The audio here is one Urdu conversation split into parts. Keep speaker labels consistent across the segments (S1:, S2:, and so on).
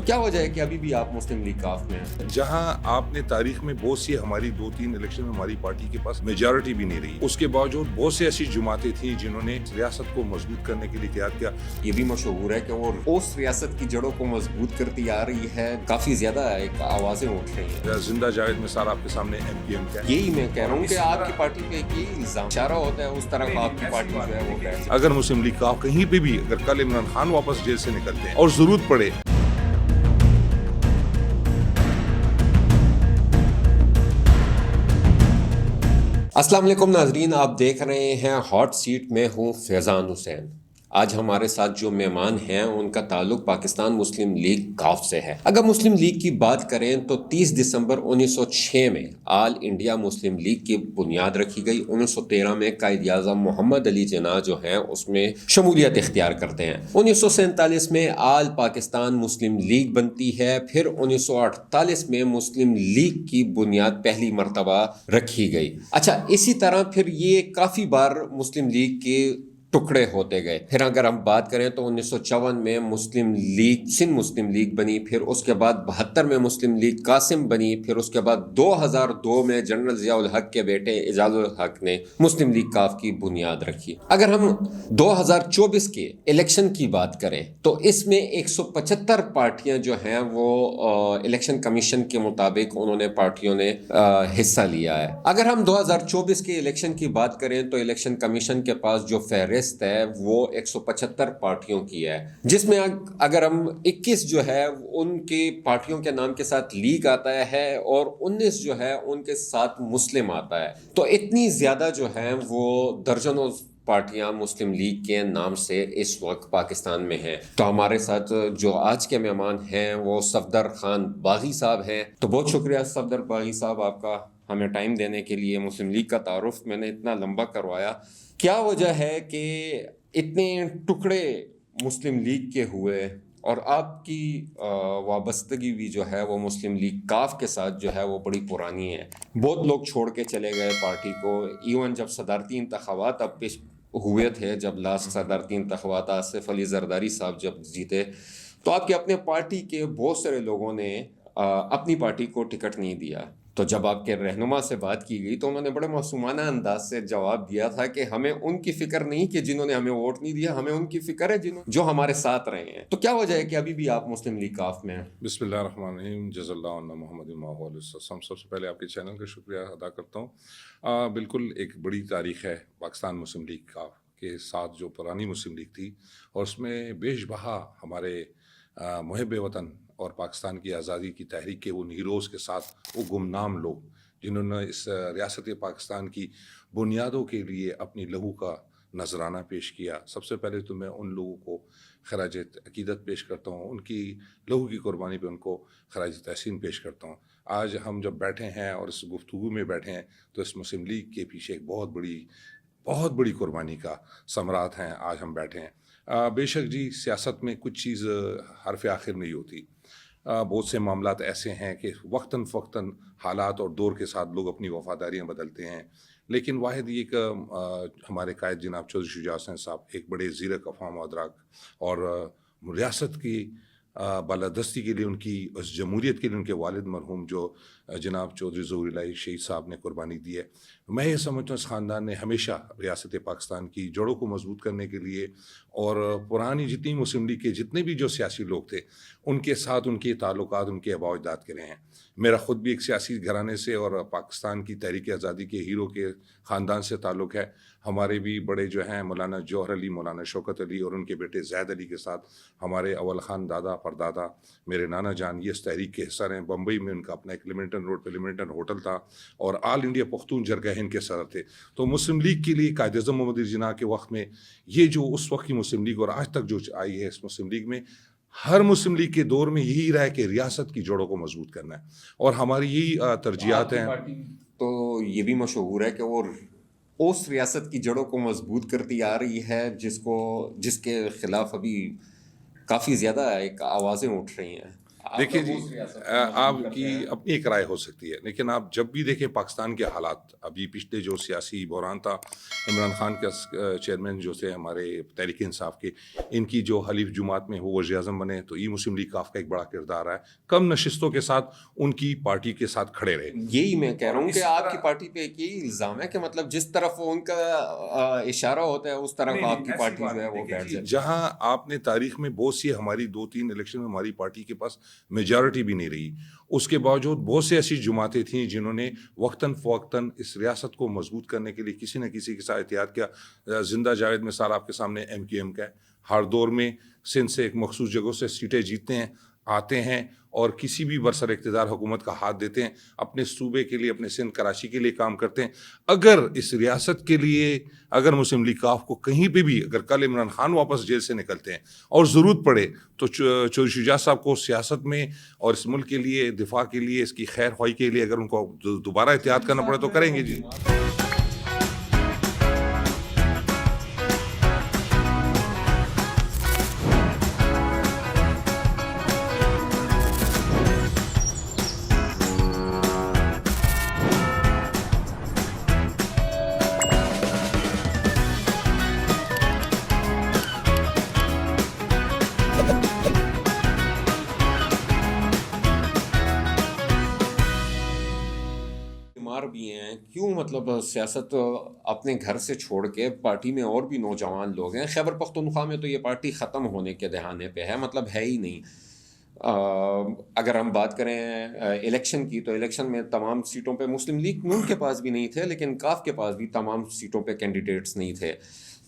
S1: کیا وجہ ہے کہ ابھی بھی آپ مسلم لیگ کاف میں ہیں؟
S2: جہاں آپ نے تاریخ میں بہت سی ہماری 2-3 الیکشن میں ہماری پارٹی کے پاس میجارٹی بھی نہیں رہی، اس کے باوجود بہت سی ایسی جماعتیں تھیں جنہوں نے ریاست کو مضبوط کرنے کے لیے قیام کیا۔
S1: یہ بھی مشہور ہے کہ وہ اس ریاست کی جڑوں کو مضبوط کرتی آ رہی ہے، کافی زیادہ ایک آوازیں اٹھ رہی ہیں۔
S2: زندہ جاوید مثال آپ کے سامنے ایم پی ایم کا ہے۔
S1: یہی میں کہہ رہا ہوں کہ آپ کی پارٹی پہ ایک یہ الزام اشارہ ہوتا ہے اس طرح کا آپ کی پارٹی جو ہے وہ کیسے
S2: اگر مسلم لیگ کا کہیں پہ بھی اگر کل عمران خان واپس جیل سے نکلتے ہیں اور ضرورت پڑے
S1: السلام علیکم ناظرین، آپ دیکھ رہے ہیں ہاٹ سیٹ میں ہوں فیضان حسین۔ آج ہمارے ساتھ جو مہمان ہیں ان کا تعلق پاکستان مسلم لیگ کاف سے ہے۔ اگر مسلم لیگ کی بات کریں تو 30 دسمبر 1906 میں آل انڈیا مسلم لیگ کی بنیاد رکھی گئی۔ 1913 میں قائد اعظم محمد علی جناح جو ہیں اس میں شمولیت اختیار کرتے ہیں۔ 1947 میں آل پاکستان مسلم لیگ بنتی ہے۔ پھر 1948 میں مسلم لیگ کی بنیاد پہلی مرتبہ رکھی گئی۔ اچھا، اسی طرح پھر یہ کافی بار مسلم لیگ کے ٹکڑے ہوتے گئے۔ پھر اگر ہم بات کریں تو 1954 میں مسلم لیگ سندھ مسلم لیگ بنی، پھر اس کے بعد 72 میں مسلم لیگ قاسم بنی، پھر اس کے بعد 2002 میں جنرل ضیاء الحق کے بیٹے اعجاز الحق نے مسلم لیگ کاف کی بنیاد رکھی۔ اگر ہم 2024 کے الیکشن کی بات کریں تو اس میں 175 پارٹیاں جو ہیں وہ الیکشن کمیشن کے مطابق انہوں نے پارٹیوں نے حصہ لیا ہے۔ اگر ہم 2024 کے الیکشن کی بات کریں تو الیکشن کمیشن کے پاس جو فہرست ہے وہ 175 پارٹیوں کی ہے، جس میں اگر ہم 21 جو ہے ان کی پارٹیوں کے نام کے ساتھ لیگ آتا ہے اور 19 جو ہے ان کے ساتھ مسلم آتا ہے، تو اتنی زیادہ جو ہیں وہ درجنوں پارٹیاں مسلم لیگ کے نام سے اس وقت پاکستان میں ہیں۔ تو ہمارے ساتھ جو آج کے مہمان ہیں وہ صفدر خان باغی صاحب ہیں۔ تو بہت شکریہ صفدر باغی صاحب آپ کا ہمیں ٹائم دینے کے لیے۔ مسلم لیگ کا تعارف میں نے اتنا لمبا کروایا، کیا وجہ ہے کہ اتنے ٹکڑے مسلم لیگ کے ہوئے اور آپ کی وابستگی بھی جو ہے وہ مسلم لیگ کاف کے ساتھ جو ہے وہ بڑی پرانی ہے؟ بہت لوگ چھوڑ کے چلے گئے پارٹی کو، ایون جب صدارتی انتخابات اب پیش ہوئے تھے، جب لاسٹ صدارتی انتخابات آصف علی زرداری صاحب جب جیتے تو آپ کے اپنے پارٹی کے بہت سارے لوگوں نے اپنی پارٹی کو ٹکٹ نہیں دیا۔ تو جب آپ کے رہنما سے بات کی گئی تو انہوں نے بڑے معصومانہ انداز سے جواب دیا تھا کہ ہمیں ان کی فکر نہیں کہ جنہوں نے ہمیں ووٹ نہیں دیا، ہمیں ان کی فکر ہے جو ہمارے ساتھ رہے ہیں۔ تو کیا وجہ ہے کہ ابھی بھی آپ مسلم لیگ کاف میں ہیں؟
S2: بسم اللہ الرحمن الرحیم، جزا اللہ عنا محمد وسلم۔ سب سے پہلے آپ کے چینل کا شکریہ ادا کرتا ہوں۔ بالکل ایک بڑی تاریخ ہے پاکستان مسلم لیگ کاف کے ساتھ، جو پرانی مسلم لیگ تھی اور اس میں بیش بہا ہمارے محب وطن اور پاکستان کی آزادی کی تحریک کے ان ہیروز کے ساتھ وہ گمنام لوگ جنہوں نے اس ریاست پاکستان کی بنیادوں کے لیے اپنی لہو کا نذرانہ پیش کیا۔ سب سے پہلے تو میں ان لوگوں کو خراج عقیدت پیش کرتا ہوں، ان کی لہو کی قربانی پہ ان کو خراج تحسین پیش کرتا ہوں۔ آج ہم جب بیٹھے ہیں اور اس گفتگو میں بیٹھے ہیں تو اس مسلم لیگ کے پیچھے ایک بہت بڑی قربانی کا ثمرات ہیں۔ آج ہم بیٹھے ہیں۔ بے شک جی، سیاست میں کچھ چیز حرف آخر نہیں ہوتی۔ بہت سے معاملات ایسے ہیں کہ وقتاً فوقتاً حالات اور دور کے ساتھ لوگ اپنی وفاداریاں بدلتے ہیں، لیکن واحد یہ کہ ہمارے قائد جناب چودھری شجاع حسین صاحب ایک بڑے زیرک افہام و ادراک اور ریاست کی بالادستی کے لیے، ان کی اس جمہوریت کے لیے ان کے والد مرحوم جو جناب چودھری ظہور الہی شہید صاحب نے قربانی دی ہے۔ میں یہ سمجھتا ہوں اس خاندان نے ہمیشہ ریاست پاکستان کی جڑوں کو مضبوط کرنے کے لیے اور پرانی جتنی مسلم لیگ کے جتنے بھی جو سیاسی لوگ تھے ان کے ساتھ ان کے تعلقات ان کے آباء و اجداد کے رہے ہیں۔ میرا خود بھی ایک سیاسی گھرانے سے اور پاکستان کی تحریک آزادی کے ہیرو کے خاندان سے تعلق ہے۔ ہمارے بھی بڑے جو ہیں مولانا جوہر علی، مولانا شوکت علی اور ان کے بیٹے زید علی کے ساتھ ہمارے اول خان دادا پردادا میرے نانا جان یہ اس تحریک کے حصہ رہے۔ بمبئی میں ان کا اپنا ایک لیمنٹن روڈ پہ لیمنٹن ہوٹل تھا اور آل انڈیا پختون جرگہ ہند کے صدر تھے۔ تو مسلم لیگ کے لیے قائد اعظم محمد علی جناح کے وقت میں یہ جو اس وقت کی مسلم لیگ اور آج تک جو آئی ہے اس مسلم لیگ میں، ہر مسلم لیگ کے دور میں یہی رہا ہے کہ ریاست کی جڑوں کو مضبوط کرنا ہے اور ہماری یہی ترجیحات ہیں۔
S1: تو یہ بھی مشہور ہے کہ وہ اس ریاست کی جڑوں کو مضبوط کرتی آ رہی ہے جس کے خلاف ابھی کافی زیادہ ایک آوازیں اٹھ رہی ہیں۔
S2: دیکھیے جی، آپ کی اپنی ایک رائے ہو سکتی ہے، لیکن آپ جب بھی دیکھیں پاکستان کے حالات، ابھی پچھلے جو سیاسی بحران تھا، عمران خان کا چیئرمین جو تھے ہمارے تحریک انصاف کے، ان کی جو حلیف جماعت میں وہ وزیر اعظم بنے، تو یہ مسلم لیگ کاف کا ایک بڑا کردار ہے، کم نشستوں کے ساتھ ان کی پارٹی کے ساتھ کھڑے رہے.
S1: یہی میں کہہ رہا ہوں کہ آپ کی پارٹی پہ ایک یہی الزام ہے کہ مطلب جس طرف ان کا اشارہ ہوتا ہے اس طرف آپ کی پارٹی جو ہے وہ بیٹھ جائے.
S2: جہاں آپ نے تاریخ میں بہت سی ہماری 2-3 الیکشن میں ہماری پارٹی کے پاس میجارٹی بھی نہیں رہی، اس کے باوجود بہت سے ایسی جماعتیں تھیں جنہوں نے وقتاً فوقتاً اس ریاست کو مضبوط کرنے کے لیے کسی نہ کسی کے ساتھ احتیاط کیا. زندہ جاوید مثال آپ کے سامنے MQM کا ہے، ہر دور میں سندھ سے ایک مخصوص جگہوں سے سیٹیں جیتتے ہیں، آتے ہیں اور کسی بھی برسر اقتدار حکومت کا ہاتھ دیتے ہیں، اپنے صوبے کے لیے، اپنے سندھ کراچی کے لیے کام کرتے ہیں. اگر اس ریاست کے لیے، اگر مسلم لیگ کاف کو کہیں پہ بھی، اگر کل عمران خان واپس جیل سے نکلتے ہیں اور ضرورت پڑے تو چودھری شجاعت صاحب کو سیاست میں اور اس ملک کے لیے دفاع کے لیے، اس کی خیر خواہی کے لیے اگر ان کو دوبارہ احتیاط کرنا پڑے تو کریں گے جی.
S1: بیمار بھی ہیں کیوں، مطلب سیاست اپنے گھر سے چھوڑ کے پارٹی میں اور بھی نوجوان لوگ ہیں. خیبر پختونخوا میں تو یہ پارٹی ختم ہونے کے دہانے پہ ہے، مطلب ہے ہی نہیں. اگر ہم بات کریں الیکشن کی تو الیکشن میں تمام سیٹوں پہ مسلم لیگ نون کے پاس بھی نہیں تھے، لیکن کاف کے پاس بھی تمام سیٹوں پہ کینڈیڈیٹس نہیں تھے.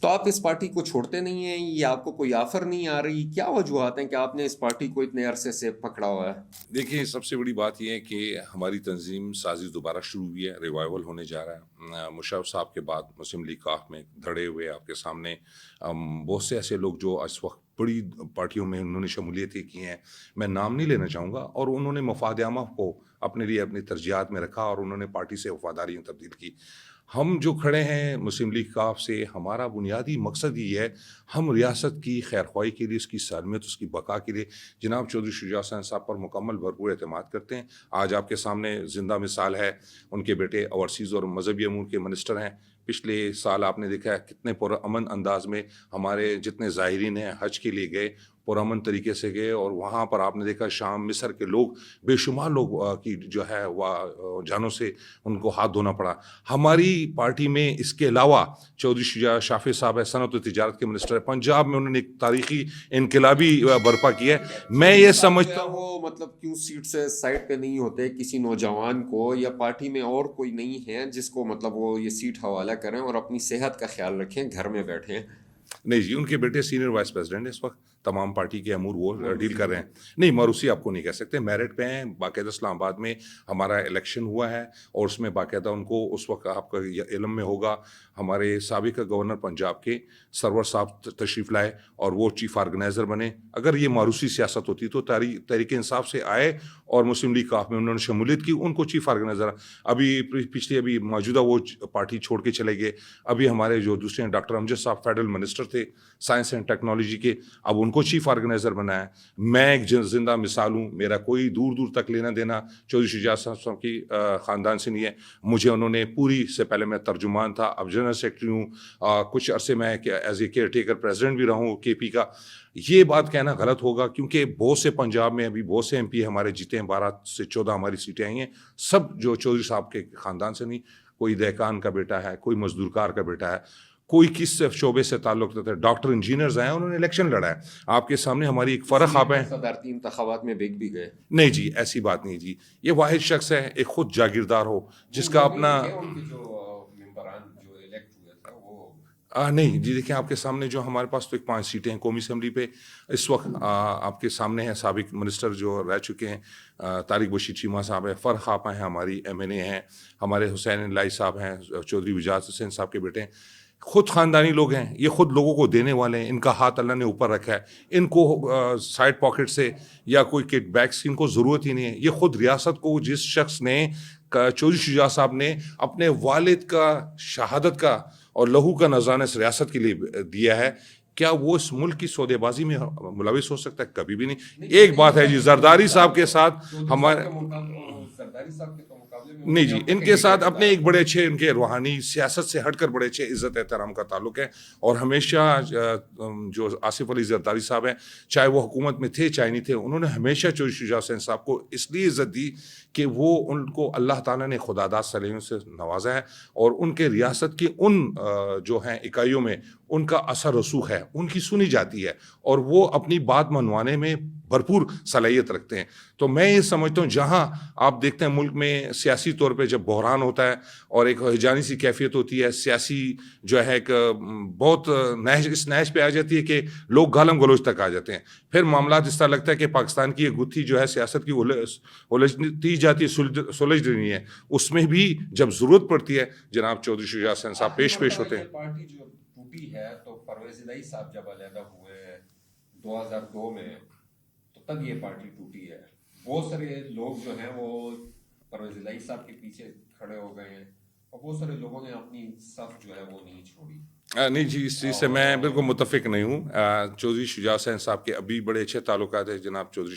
S1: تو آپ اس پارٹی کو چھوڑتے نہیں ہیں یا آپ کو کوئی آفر نہیں آ رہی؟ کیا وجوہات ہیں کہ آپ نے اس پارٹی کو اتنے عرصے سے پکڑا ہوا ہے؟
S2: دیکھیے، سب سے بڑی بات یہ ہے کہ ہماری تنظیم سازی دوبارہ شروع ہوئی ہے، ریوائول ہونے جا رہا ہے. مشرف صاحب کے بعد مسلم لیگ کاف میں دھڑے ہوئے آپ کے سامنے بہت سے ایسے لوگ جو اس وقت بڑی پارٹیوں میں انہوں نے شمولیتیں کی ہیں، میں نام نہیں لینا چاہوں گا، اور انہوں نے مفاد عامہ کو اپنے لیے اپنی ترجیحات میں رکھا اور انہوں نے پارٹی سے وفاداریاں تبدیل کی. ہم جو کھڑے ہیں مسلم لیگ کاف سے، ہمارا بنیادی مقصد یہ ہے، ہم ریاست کی خیر خواہی کے لیے، اس کی سالمیت، اس کی بقا کے لیے جناب چودھری شجاعت حسین صاحب پر مکمل بھرپور اعتماد کرتے ہیں. آج آپ کے سامنے زندہ مثال ہے، ان کے بیٹے اوورسیز اور مذہبی امور کے منسٹر ہیں. پچھلے سال آپ نے دیکھا ہے کتنے پرامن انداز میں ہمارے جتنے زائرین ہیں حج کے لیے گئے، پرامن طریقے سے گئے، اور وہاں پر آپ نے دیکھا شام مصر کے لوگ، بے شمار لوگ کی جو ہے وہ جانوں سے ان کو ہاتھ دھونا پڑا. ہماری پارٹی میں اس کے علاوہ چودھری شجاعت شافع صاحب ہے، صنعت و تجارت کے منسٹر ہے، پنجاب میں انہوں نے ایک تاریخی انقلابی برپا کیا ہے. میں یہ سمجھتا ہوں
S1: وہ مطلب کیوں سیٹ سے سائڈ پہ نہیں ہوتے کسی نوجوان کو، یا پارٹی میں اور کوئی نہیں ہے جس کو مطلب وہ یہ سیٹ حوالہ کریں اور اپنی صحت کا خیال رکھیں، گھر میں بیٹھیں؟
S2: نہیں جی، ان کے بیٹے سینئر وائس پریزیڈنٹ اس وقت، تمام پارٹی کے امور وہ ڈیل کر رہے ہیں. نہیں، موروثی آپ کو نہیں کہہ سکتے، میرٹ پہ ہیں. باقاعدہ اسلام آباد میں ہمارا الیکشن ہوا ہے اور اس میں باقاعدہ ان کو اس وقت آپ کا علم میں ہوگا ہمارے سابق گورنر پنجاب کے سرور صاحب تشریف لائے اور وہ چیف آرگنائزر بنے. اگر یہ موروثی سیاست ہوتی تو تحریک انصاف سے آئے اور مسلم لیگ کاف میں انہوں نے شمولیت کی، ان کو چیف آرگنائزر. ابھی موجودہ وہ پارٹی چھوڑ کے چلے گئے. ابھی ہمارے جو دوسرے ہیں ڈاکٹر امجد صاحب فیڈرل منسٹر تھے سائنس اینڈ ٹیکنالوجی کے، اب ان کو چیف آرگنائزر بنایا. میں ایک زندہ مثال ہوں، میرا کوئی دور دور تک لینا دینا چودھری شجاعت صاحب کی خاندان سے نہیں ہے. مجھے انہوں نے پوری، سے پہلے میں ترجمان تھا، اب جنرل سیکرٹری ہوں، کچھ عرصے میں as a care taker president بھی رہا ہوں KP کا. یہ بات کہنا غلط ہوگا کیونکہ بہت سے پنجاب میں ابھی بہت سے MP ہمارے جیتے ہیں، 12 سے 14 ہماری سیٹیں آئی ہیں، سب جو چودھری صاحب کے خاندان سے نہیں. کوئی دہقان کا بیٹا ہے، کوئی مزدور کار کا بیٹا ہے، کوئی کس شعبے سے تعلق رکھتا ہے، ڈاکٹر انجینئرز ہیں، انہوں نے الیکشن لڑا ہے. آپ کے سامنے ہماری ایک فرق آپ ہیں.
S1: صدارتی انتخابات میں بک بھی گئے.
S2: نہیں جی، ایسی بات نہیں جی. یہ واحد شخص ہے، ایک خود جاگیردار ہو جس کا اپنا نہیں جی. دیکھیں آپ کے سامنے جو ہمارے پاس تو 5 سیٹیں ہیں قومی اسمبلی پہ اس وقت. آپ کے سامنے ہیں سابق منسٹر جو رہ چکے ہیں، طارق بشیر چیمہ صاحب ہیں، فرح آپا ہیں ہماری MNA ہیں، ہمارے حسین الہی صاحب ہیں، چودھری وجاہت حسین صاحب کے بیٹے ہیں. خود خاندانی لوگ ہیں، یہ خود لوگوں کو دینے والے ہیں. ان کا ہاتھ اللہ نے اوپر رکھا ہے، ان کو سائڈ پاکٹ سے یا کوئی کٹ بیکس کی ان کو ضرورت ہی نہیں ہے. یہ خود ریاست کو جس شخص نے، چودھری شجاعت صاحب نے اپنے والد کا شہادت کا اور لہو کا نذرانہ اس ریاست کے لیے دیا ہے، کیا وہ اس ملک کی سودے بازی میں ملوث ہو سکتا ہے؟ کبھی بھی نہیں. ایک بات ہے جی، زرداری صاحب کے ساتھ ہمارے نہیں جی، ان کے ساتھ اپنے ایک بڑے اچھے ان کے روحانی سیاست سے ہٹ کر بڑے اچھے عزت احترام کا تعلق ہے. اور ہمیشہ جو آصف علی زرداری صاحب ہیں، چاہے وہ حکومت میں تھے چاہے نہیں تھے، انہوں نے ہمیشہ چودھری شجاع حسین صاحب کو اس لیے عزت دی کہ وہ ان کو اللہ تعالیٰ نے خداداد صلاحیتوں سے نوازا ہے، اور ان کے ریاست کی ان جو ہیں اکائیوں میں ان کا اثر رسوخ ہے، ان کی سنی جاتی ہے، اور وہ اپنی بات منوانے میں بھرپور صلاحیت رکھتے ہیں. تو میں یہ سمجھتا ہوں جہاں آپ دیکھتے ہیں ملک میں سیاسی طور پہ جب بحران ہوتا ہے اور ایک ہیجانی سی کیفیت ہوتی ہے، سیاسی جو ہے ایک بہت اس نہج پہ آ جاتی ہے کہ لوگ گالم گلوچ تک آ جاتے ہیں، پھر معاملات اس طرح لگتا ہے کہ پاکستان کی یہ گتھی جو ہے سیاست کی الجھتی جاتی ہے، سلجھ رہی ہے. اس میں بھی جب ضرورت پڑتی ہے جناب چودھری شجاع حسین صاحب پیش ہوتے ہیں.
S1: پارٹی جو ٹوٹی ہے تو پرویز الہی صاحب جب علیحدہ ہوئے 2002 میں، تو تب یہ پارٹی ٹوٹی ہے. بہت سارے لوگ جو ہیں وہ پرویز الہی صاحب کے پیچھے کھڑے ہو گئے ہیں، اور بہت سارے لوگوں نے اپنی صف جو ہے وہ نہیں چھوڑی.
S2: نہیں جی، اس چیز سے میں بالکل متفق نہیں ہوں. چودھری شجاع حسین صاحب کے ابھی بڑے اچھے تعلقات ہیں جناب چودھری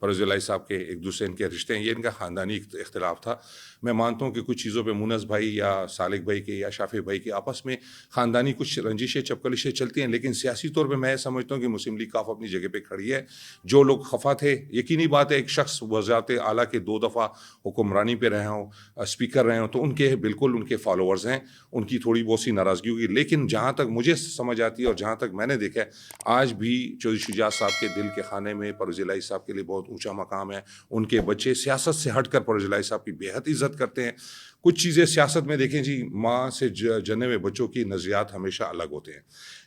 S2: پرویز الہی صاحب کے، ایک دوسرے ان کے رشتے ہیں. یہ ان کا خاندانی اختلاف تھا. میں مانتا ہوں کہ کچھ چیزوں پہ مونس بھائی یا سالک بھائی کے یا شافی بھائی کے آپس میں خاندانی کچھ رنجشیں چپکلشیں چلتی ہیں، لیکن سیاسی طور پہ میں سمجھتا ہوں کہ مسلم لیگ کاف اپنی جگہ پہ کھڑی ہے. جو لوگ خفا تھے، یقینی بات ہے ایک شخص وزارت اعلیٰ کے 2 دفعہ حکمرانی پہ رہے ہوں، اسپیکر رہے ہوں، تو ان کے بالکل ان کے فالوورز ہیں، ان کی تھوڑی بہت سی ناراضگی ہوگی. لیکن جہاں تک مجھے سمجھ آتی ہے اور جہاں تک میں نے دیکھا ہے، آج بھی چودھری شجاع صاحب کے دل کے خانے میں پرویز الہی صاحب کے لیے بہت اونچا مقام ہے. ان کے بچے سیاست سے ہٹ کر پرویز الہی صاحب کی بے حد عزت کرتے ہیں. کچھ چیزیں سیاست میں دیکھیں جی، ماں سے جنے ہوئے بچوں کی نظریات ہمیشہ الگ ہوتے ہیں.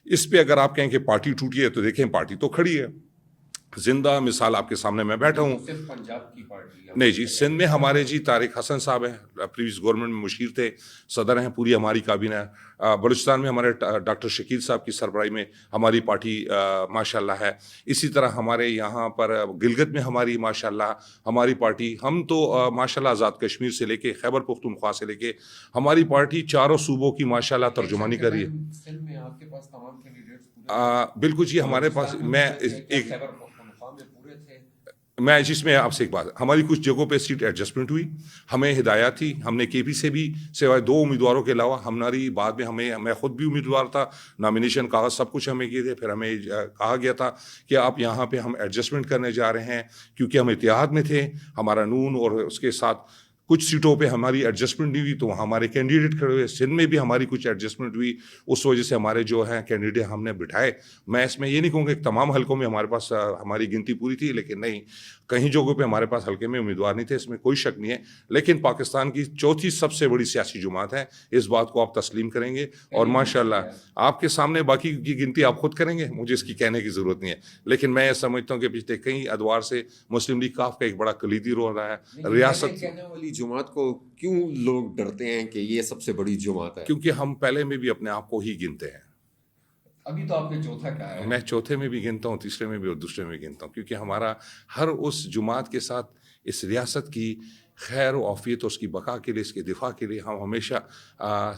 S2: اس پہ اگر آپ کہیں کہ پارٹی ٹوٹی ہے تو دیکھیں پارٹی تو کھڑی ہے. زندہ مثال آپ کے سامنے میں بیٹھا ہوں.
S1: صرف پنجاب کی پارٹی
S2: نہیں جی، سندھ میں ہمارے جی طارق حسن صاحب ہیں، پریویس گورنمنٹ میں مشیر تھے، صدر ہیں پوری ہماری کابینہ. بلوچستان میں ہمارے ڈاکٹر شکیل صاحب کی سربراہی میں ہماری پارٹی ماشاءاللہ ہے. اسی طرح ہمارے یہاں پر گلگت میں ہماری ماشاءاللہ ہماری پارٹی، ہم تو ماشاءاللہ آزاد کشمیر سے لے کے خیبر پختونخوا سے لے کے ہماری پارٹی چاروں صوبوں کی ماشاءاللہ ترجمانی کر رہی ہے.
S1: سندھ میں آپ کے پاس تمام کینڈیڈیٹس
S2: بالکل جی، ہمارے پاس میں جس میں آپ سے ایک بات، ہماری کچھ جگہوں پہ سیٹ ایڈجسٹمنٹ ہوئی، ہمیں ہدایات تھی، ہم نے کے پی سے بھی سوائے 2 امیدواروں کے علاوہ ہماری بعد میں میں خود بھی امیدوار تھا، نامینیشن کاغذ سب کچھ ہمیں کیے تھے. پھر ہمیں کہا گیا تھا کہ آپ یہاں پہ ہم ایڈجسٹمنٹ کرنے جا رہے ہیں، کیونکہ ہم اتحاد میں تھے، ہمارا نون اور اس کے ساتھ کچھ سیٹوں پہ ہماری ایڈجسٹمنٹ نہیں ہوئی تو ہمارے کینڈیڈیٹ کھڑے ہوئے. سندھ میں بھی ہماری کچھ ایڈجسٹمنٹ ہوئی، اس وجہ سے ہمارے جو ہیں کینڈیڈیٹ ہم نے بٹھائے. میں اس میں یہ نہیں کہوں کہ تمام حلقوں میں ہمارے پاس ہماری گنتی پوری تھی، لیکن نہیں، کہیں جگہوں پہ ہمارے پاس حلقے میں امیدوار نہیں تھے، اس میں کوئی شک نہیں ہے. لیکن پاکستان کی 4تھی سب سے بڑی سیاسی جماعت ہے، اس بات کو آپ تسلیم کریں گے. اور ماشاءاللہ آپ کے سامنے باقی کی گنتی آپ خود کریں گے، مجھے اس کی کہنے کی ضرورت نہیں ہے. لیکن میں سمجھتا ہوں کہ پچھلے کئی ادوار سے مسلم لیگ کاف کا ایک بڑا کلیدی رول رہا ہے. ریاست
S1: کہنے والی جماعت کو کیوں لوگ ڈرتے ہیں کہ یہ سب سے بڑی جماعت ہے؟
S2: کیونکہ ہم پہلے میں بھی اپنے آپ کو ہی گنتے ہیں.
S1: ابھی تو آپ نے چوتھا کہا ہے.
S2: میں چوتھے میں بھی گنتا ہوں، تیسرے میں بھی اور دوسرے میں گنتا ہوں، کیونکہ ہمارا ہر اس جماعت کے ساتھ اس ریاست کی خیر و عافیت اور اس کی بقا کے لیے، اس کے دفاع کے لیے ہم ہمیشہ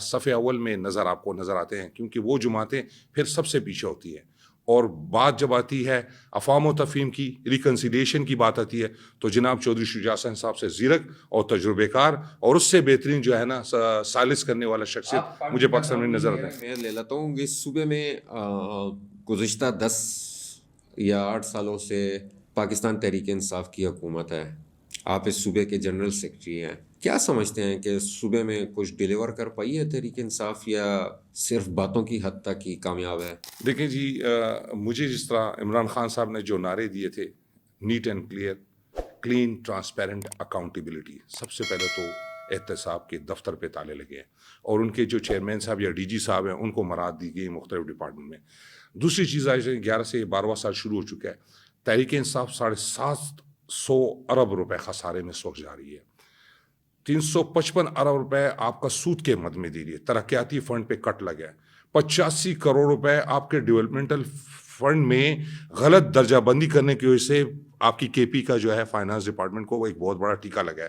S2: صف اول میں آپ کو نظر آتے ہیں. کیونکہ وہ جماعتیں پھر سب سے پیچھے ہوتی ہیں، اور بات جب آتی ہے افہام و تفہیم کی، ریکنسیلیشن کی بات آتی ہے، تو جناب چودھری شجاع حسین صاحب سے زیرک اور تجربے کار اور اس سے بہترین جو ہے نا سالس کرنے والا شخصیت مجھے پاکستان میں نظر آتا ہے.
S1: میں لے لیتا ہوں کہ اس صوبے میں گزشتہ 10 یا 8 سالوں سے پاکستان تحریک انصاف کی حکومت ہے. آپ اس صوبے کے جنرل سیکرٹری ہیں. کیا سمجھتے ہیں کہ صوبے میں کچھ ڈیلیور کر پائی ہے تحریک انصاف، یا صرف باتوں کی حد تک ہی کامیاب ہے؟
S2: دیکھیں جی، مجھے جس طرح عمران خان صاحب نے جو نعرے دیے تھے، neat and clear, clean, transparent, accountability, سب سے پہلے تو احتساب کے دفتر پہ تالے لگے ہیں، اور ان کے جو چیئرمین صاحب یا ڈی جی صاحب ہیں ان کو مراد دی گئی مختلف ڈپارٹمنٹ میں. دوسری چیز آج 11 سے 12واں سال شروع ہو چکا ہے، تحریک انصاف 750 ارب روپے خسارے میں سوچ جا رہی ہے. 355 ارب روپے آپ کا سود کے مد میں دے رہی ہے، ترقیاتی فنڈ پہ کٹ لگا ہے. 85 کروڑ روپے آپ کے ڈیولپمنٹل فنڈ میں غلط درجہ بندی کرنے کی وجہ سے آپ کی کے پی کا جو ہے فائنانس ڈپارٹمنٹ کو ایک بہت بڑا ٹیکہ لگا ہے.